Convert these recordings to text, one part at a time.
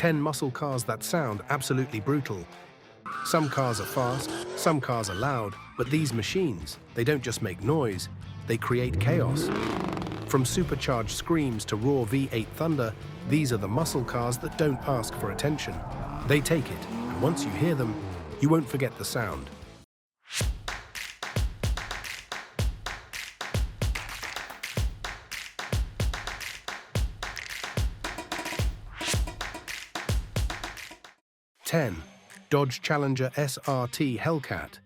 10 muscle cars that sound absolutely brutal. Some cars are fast, some cars are loud, but these machines, they don't just make noise, they create chaos. From supercharged screams to raw V8 thunder, these are the muscle cars that don't ask for attention. They take it, and once you hear them, you won't forget the sound. Dodge Challenger SRT Hellcat.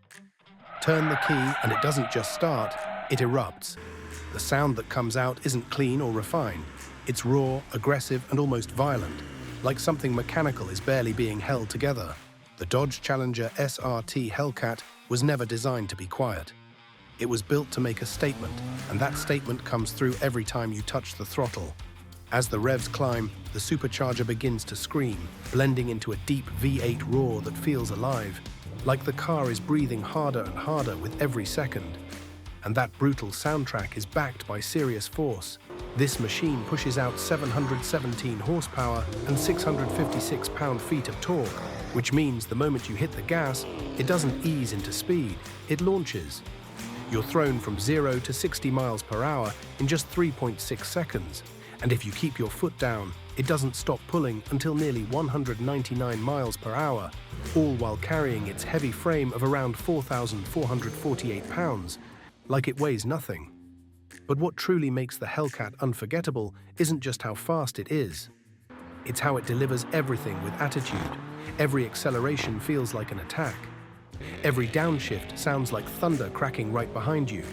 Turn the key and it doesn't just start, it erupts. The sound that comes out isn't clean or refined. It's raw, aggressive, and almost violent, like something mechanical is barely being held together. The Dodge Challenger SRT Hellcat was never designed to be quiet. It was built to make a statement, and that statement comes through every time you touch the throttle. As the revs climb, the supercharger begins to scream, blending into a deep V8 roar that feels alive, like the car is breathing harder and harder with every second. And that brutal soundtrack is backed by serious force. This machine pushes out 717 horsepower and 656 pound-feet of torque, which means the moment you hit the gas, it doesn't ease into speed, it launches. You're thrown from 0 to 60 miles per hour in just 3.6 seconds. And if you keep your foot down, it doesn't stop pulling until nearly 199 miles per hour, all while carrying its heavy frame of around 4,448 pounds, like it weighs nothing. But what truly makes the Hellcat unforgettable isn't just how fast it is. It's how it delivers everything with attitude. Every acceleration feels like an attack. Every downshift sounds like thunder cracking right behind you.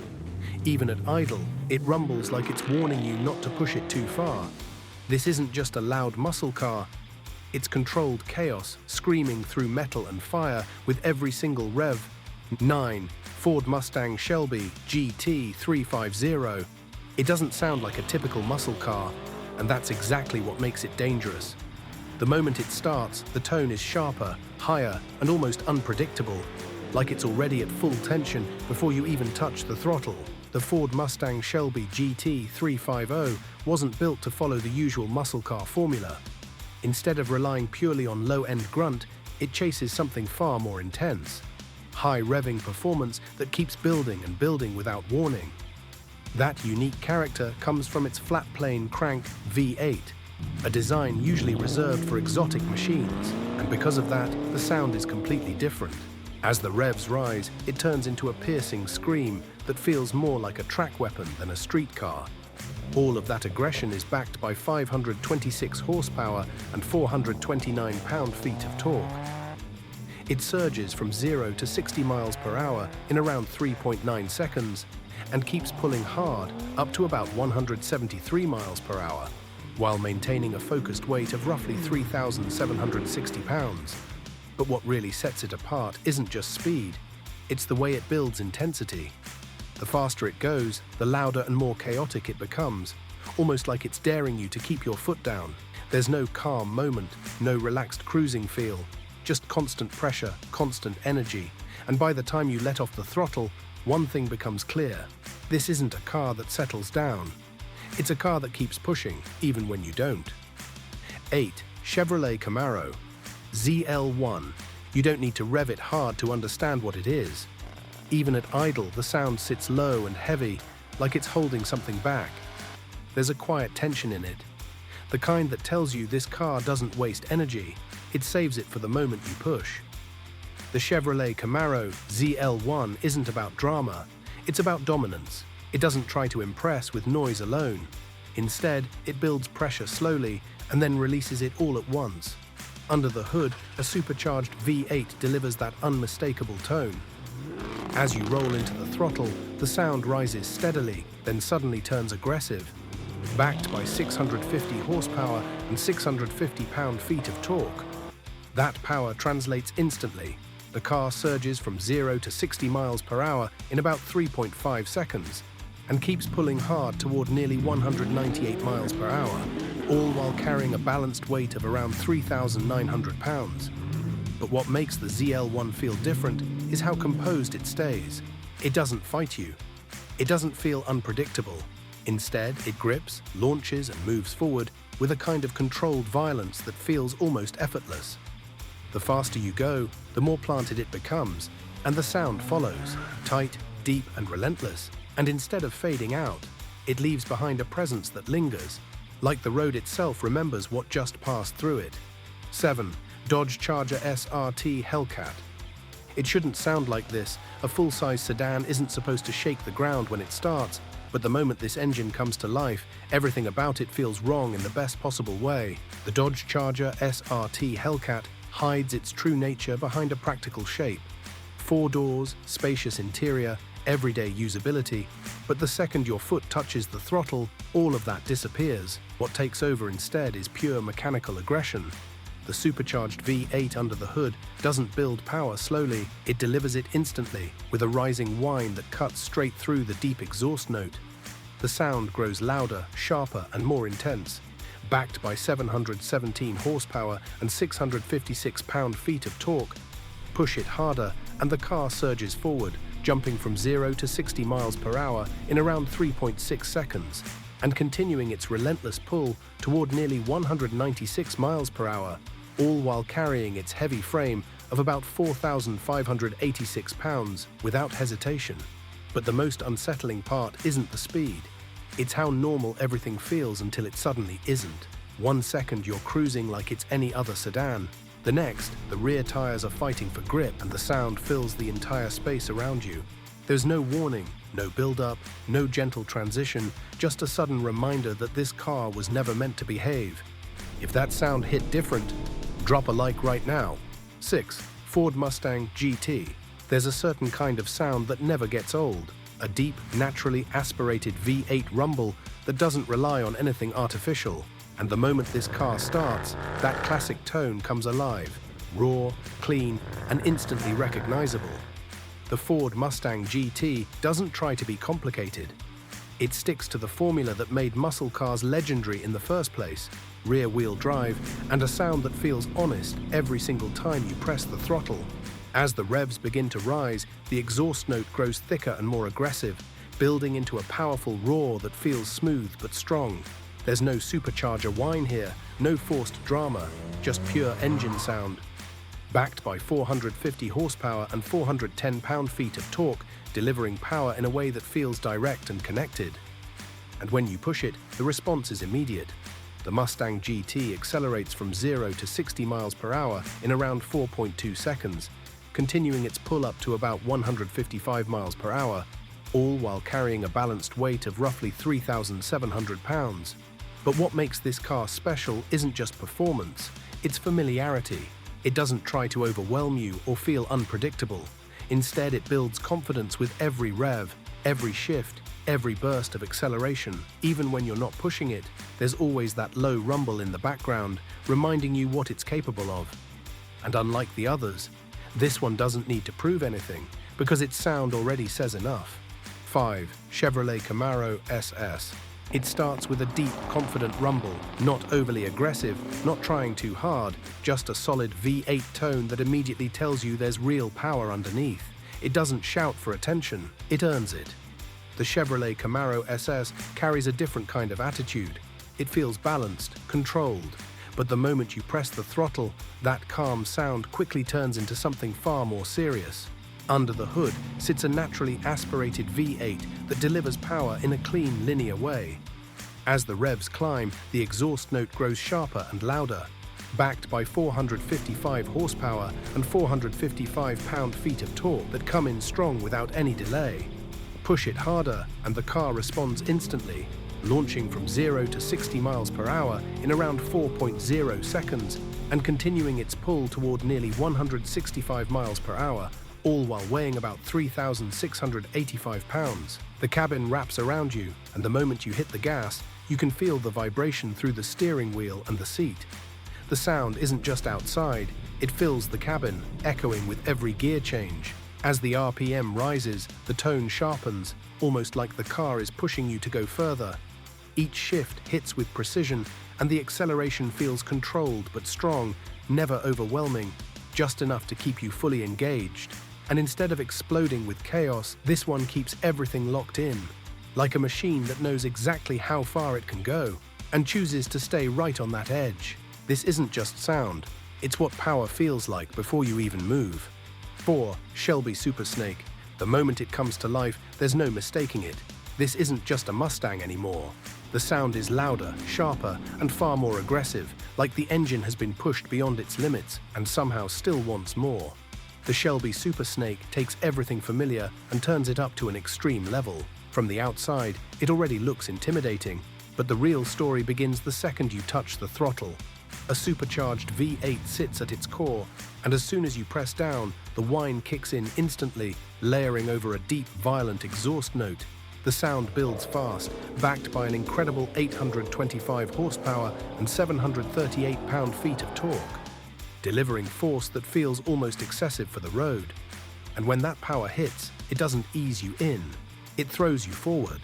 Even at idle, it rumbles like it's warning you not to push it too far. This isn't just a loud muscle car, it's controlled chaos, screaming through metal and fire with every single rev. 9. Ford Mustang Shelby GT 350. It doesn't sound like a typical muscle car, and that's exactly what makes it dangerous. The moment it starts, the tone is sharper, higher, and almost unpredictable, like it's already at full tension before you even touch the throttle. The Ford Mustang Shelby GT 350 wasn't built to follow the usual muscle car formula. Instead of relying purely on low-end grunt, it chases something far more intense. High-revving performance that keeps building and building without warning. That unique character comes from its flat-plane crank V8, a design usually reserved for exotic machines, and because of that, the sound is completely different. As the revs rise, it turns into a piercing scream that feels more like a track weapon than a street car. All of that aggression is backed by 526 horsepower and 429 pound-feet of torque. It surges from 0 to 60 miles per hour in around 3.9 seconds and keeps pulling hard up to about 173 miles per hour, while maintaining a focused weight of roughly 3,760 pounds. But what really sets it apart isn't just speed, it's the way it builds intensity. The faster it goes, the louder and more chaotic it becomes, almost like it's daring you to keep your foot down. There's no calm moment, no relaxed cruising feel, just constant pressure, constant energy, and by the time you let off the throttle, one thing becomes clear. This isn't a car that settles down. It's a car that keeps pushing, even when you don't. 8. Chevrolet Camaro ZL1. You don't need to rev it hard to understand what it is. Even at idle, the sound sits low and heavy, like it's holding something back. There's a quiet tension in it, the kind that tells you this car doesn't waste energy, it saves it for the moment you push. The Chevrolet Camaro ZL1 isn't about drama, it's about dominance. It doesn't try to impress with noise alone. Instead, it builds pressure slowly and then releases it all at once. Under the hood, a supercharged V8 delivers that unmistakable tone. As you roll into the throttle, the sound rises steadily, then suddenly turns aggressive. Backed by 650 horsepower and 650 pound-feet of torque. That power translates instantly. The car surges from 0 to 60 miles per hour in about 3.5 seconds and keeps pulling hard toward nearly 198 miles per hour, all while carrying a balanced weight of around 3,900 pounds. But what makes the ZL1 feel different is how composed it stays. It doesn't fight you. It doesn't feel unpredictable. Instead, it grips, launches, and moves forward, with a kind of controlled violence that feels almost effortless. The faster you go, the more planted it becomes, and the sound follows, tight, deep, and relentless. And instead of fading out, it leaves behind a presence that lingers, like the road itself remembers what just passed through it. 7. Dodge Charger SRT Hellcat. It shouldn't sound like this. A full-size sedan isn't supposed to shake the ground when it starts, but the moment this engine comes to life, everything about it feels wrong in the best possible way. The Dodge Charger SRT Hellcat hides its true nature behind a practical shape. 4 doors, spacious interior, everyday usability, but the second your foot touches the throttle, all of that disappears. What takes over instead is pure mechanical aggression. The supercharged V8 under the hood doesn't build power slowly, it delivers it instantly, with a rising whine that cuts straight through the deep exhaust note. The sound grows louder, sharper, and more intense. Backed by 717 horsepower and 656 pound-feet of torque, push it harder and the car surges forward, jumping from 0 to 60 miles per hour in around 3.6 seconds, and continuing its relentless pull toward nearly 196 miles per hour, all while carrying its heavy frame of about 4,586 pounds without hesitation. But the most unsettling part isn't the speed. It's how normal everything feels until it suddenly isn't. 1 second you're cruising like it's any other sedan. The next, the rear tires are fighting for grip and the sound fills the entire space around you. There's no warning, no build-up, no gentle transition, just a sudden reminder that this car was never meant to behave. If that sound hit different, drop a like right now. 6. Ford Mustang GT. There's a certain kind of sound that never gets old. A deep, naturally aspirated V8 rumble that doesn't rely on anything artificial. And the moment this car starts, that classic tone comes alive, raw, clean, and instantly recognizable. The Ford Mustang GT doesn't try to be complicated. It sticks to the formula that made muscle cars legendary in the first place: rear-wheel drive and a sound that feels honest every single time you press the throttle. As the revs begin to rise, the exhaust note grows thicker and more aggressive, building into a powerful roar that feels smooth but strong. There's no supercharger whine here, no forced drama, just pure engine sound. Backed by 450 horsepower and 410 pound-feet of torque, delivering power in a way that feels direct and connected. And when you push it, the response is immediate. The Mustang GT accelerates from 0 to 60 miles per hour in around 4.2 seconds, continuing its pull up to about 155 miles per hour, all while carrying a balanced weight of roughly 3,700 pounds. But what makes this car special isn't just performance, it's familiarity. It doesn't try to overwhelm you or feel unpredictable. Instead, it builds confidence with every rev, every shift, every burst of acceleration. Even when you're not pushing it, there's always that low rumble in the background, reminding you what it's capable of. And unlike the others, this one doesn't need to prove anything, because its sound already says enough. 5. Chevrolet Camaro SS. It starts with a deep, confident rumble, not overly aggressive, not trying too hard, just a solid V8 tone that immediately tells you there's real power underneath. It doesn't shout for attention, it earns it. The Chevrolet Camaro SS carries a different kind of attitude. It feels balanced, controlled, but the moment you press the throttle, that calm sound quickly turns into something far more serious. Under the hood sits a naturally aspirated V8 that delivers power in a clean, linear way. As the revs climb, the exhaust note grows sharper and louder. Backed by 455 horsepower and 455 pound-feet of torque that come in strong without any delay. Push it harder and the car responds instantly, launching from 0 to 60 miles per hour in around 4.0 seconds and continuing its pull toward nearly 165 miles per hour, all while weighing about 3,685 pounds. The cabin wraps around you, and the moment you hit the gas, you can feel the vibration through the steering wheel and the seat. The sound isn't just outside, it fills the cabin, echoing with every gear change. As the RPM rises, the tone sharpens, almost like the car is pushing you to go further. Each shift hits with precision, and the acceleration feels controlled but strong, never overwhelming, just enough to keep you fully engaged. And instead of exploding with chaos, this one keeps everything locked in, like a machine that knows exactly how far it can go. and chooses to stay right on that edge. This isn't just sound, it's what power feels like before you even move. 4. Shelby Super Snake. The moment it comes to life, there's no mistaking it. This isn't just a Mustang anymore. The sound is louder, sharper, and far more aggressive, like the engine has been pushed beyond its limits and somehow still wants more. The Shelby Super Snake takes everything familiar and turns it up to an extreme level. From the outside, it already looks intimidating, but the real story begins the second you touch the throttle. A supercharged V8 sits at its core, and as soon as you press down, the whine kicks in instantly, layering over a deep, violent exhaust note. The sound builds fast, backed by an incredible 825 horsepower and 738 pound-feet of torque, delivering force that feels almost excessive for the road. And when that power hits, it doesn't ease you in, it throws you forward.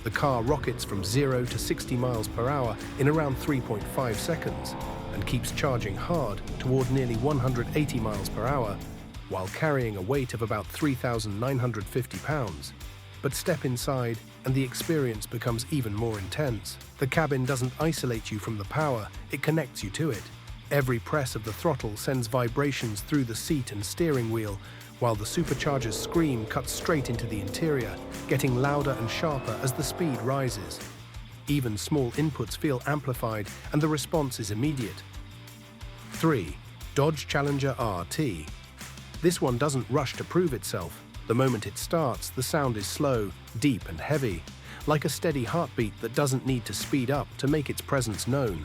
The car rockets from 0 to 60 miles per hour in around 3.5 seconds and keeps charging hard toward nearly 180 miles per hour while carrying a weight of about 3,950 pounds. But step inside and the experience becomes even more intense. The cabin doesn't isolate you from the power, it connects you to it. Every press of the throttle sends vibrations through the seat and steering wheel, while the supercharger's scream cuts straight into the interior, getting louder and sharper as the speed rises. Even small inputs feel amplified, and the response is immediate. 3. Dodge Challenger RT. This one doesn't rush to prove itself. The moment it starts, the sound is slow, deep and heavy, like a steady heartbeat that doesn't need to speed up to make its presence known.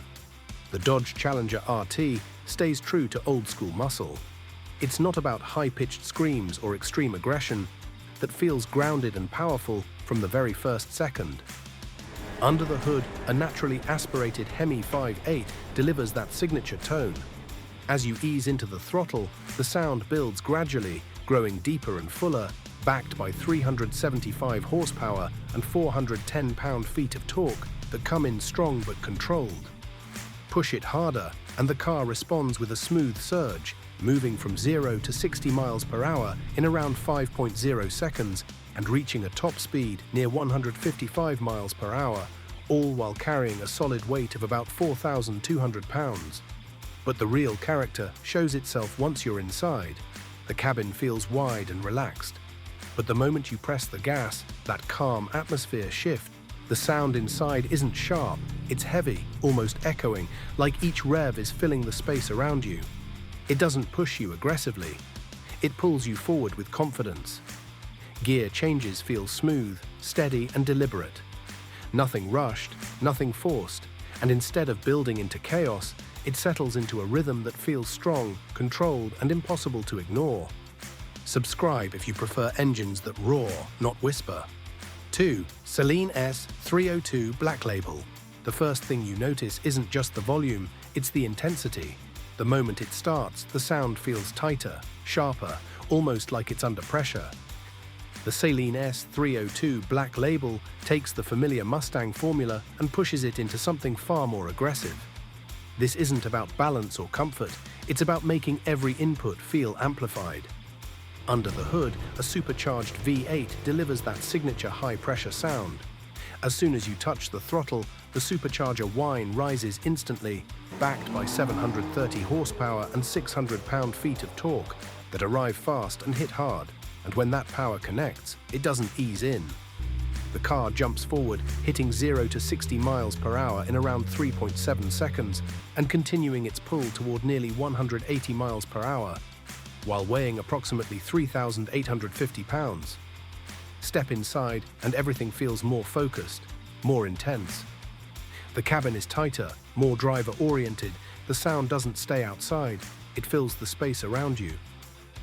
The Dodge Challenger RT stays true to old-school muscle. It's not about high-pitched screams or extreme aggression, that feels grounded and powerful from the very first second. Under the hood, a naturally aspirated Hemi 5.8 delivers that signature tone. As you ease into the throttle, the sound builds gradually, growing deeper and fuller, backed by 375 horsepower and 410 pound-feet of torque that come in strong but controlled. Push it harder, and the car responds with a smooth surge, moving from 0 to 60 miles per hour in around 5.0 seconds and reaching a top speed near 155 miles per hour, all while carrying a solid weight of about 4,200 pounds. But the real character shows itself once you're inside. The cabin feels wide and relaxed. But the moment you press the gas, that calm atmosphere shifts. The sound inside isn't sharp, it's heavy, almost echoing, like each rev is filling the space around you. It doesn't push you aggressively. It pulls you forward with confidence. Gear changes feel smooth, steady, and deliberate. Nothing rushed, nothing forced, and instead of building into chaos, it settles into a rhythm that feels strong, controlled, and impossible to ignore. Subscribe if you prefer engines that roar, not whisper. 2. Saleen S302 Black Label. The first thing you notice isn't just the volume, it's the intensity. The moment it starts, the sound feels tighter, sharper, almost like it's under pressure. The Saleen S302 Black Label takes the familiar Mustang formula and pushes it into something far more aggressive. This isn't about balance or comfort, it's about making every input feel amplified. Under the hood, a supercharged V8 delivers that signature high-pressure sound. As soon as you touch the throttle, the supercharger whine rises instantly, backed by 730 horsepower and 600 pound-feet of torque that arrive fast and hit hard. And when that power connects, it doesn't ease in. The car jumps forward, hitting 0 to 60 miles per hour in around 3.7 seconds and continuing its pull toward nearly 180 miles per hour, while weighing approximately 3,850 pounds. Step inside and everything feels more focused, more intense. The cabin is tighter, more driver-oriented. The sound doesn't stay outside, it fills the space around you.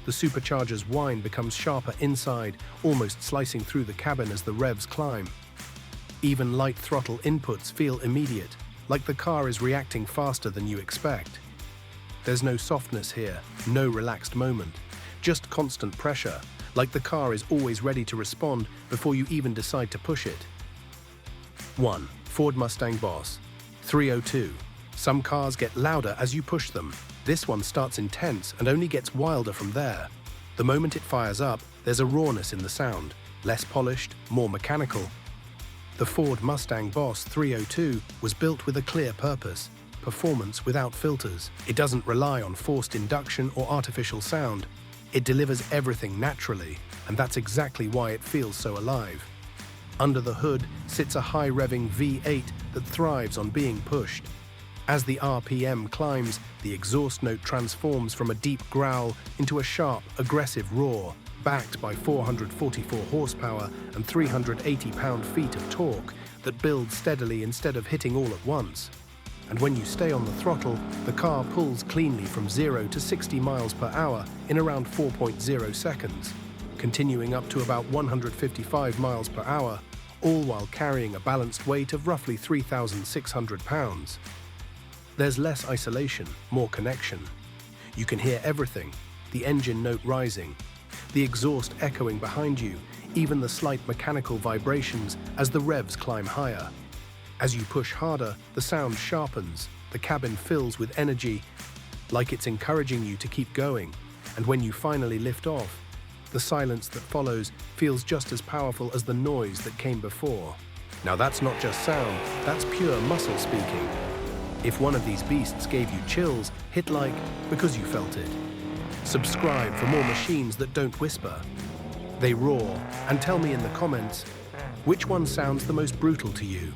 The supercharger's whine becomes sharper inside, almost slicing through the cabin as the revs climb. Even light throttle inputs feel immediate, like the car is reacting faster than you expect. There's no softness here, no relaxed moment, just constant pressure, like the car is always ready to respond before you even decide to push it. 1. Ford Mustang Boss 302. Some cars get louder as you push them. This one starts intense and only gets wilder from there. The moment it fires up, there's a rawness in the sound, less polished, more mechanical. The Ford Mustang Boss 302 was built with a clear purpose: performance without filters. It doesn't rely on forced induction or artificial sound. It delivers everything naturally, and that's exactly why it feels so alive. Under the hood sits a high-revving V8 that thrives on being pushed. As the RPM climbs, the exhaust note transforms from a deep growl into a sharp, aggressive roar, backed by 444 horsepower and 380 pound-feet of torque that builds steadily instead of hitting all at once. And when you stay on the throttle, the car pulls cleanly from 0 to 60 miles per hour in around 4.0 seconds, continuing up to about 155 miles per hour, all while carrying a balanced weight of roughly 3,600 pounds. There's less isolation, more connection. You can hear everything, the engine note rising, the exhaust echoing behind you, even the slight mechanical vibrations as the revs climb higher. As you push harder, the sound sharpens, the cabin fills with energy, like it's encouraging you to keep going. And when you finally lift off, the silence that follows feels just as powerful as the noise that came before. Now that's not just sound, that's pure muscle speaking. If one of these beasts gave you chills, hit like because you felt it. Subscribe for more machines that don't whisper. They roar, and tell me in the comments, which one sounds the most brutal to you?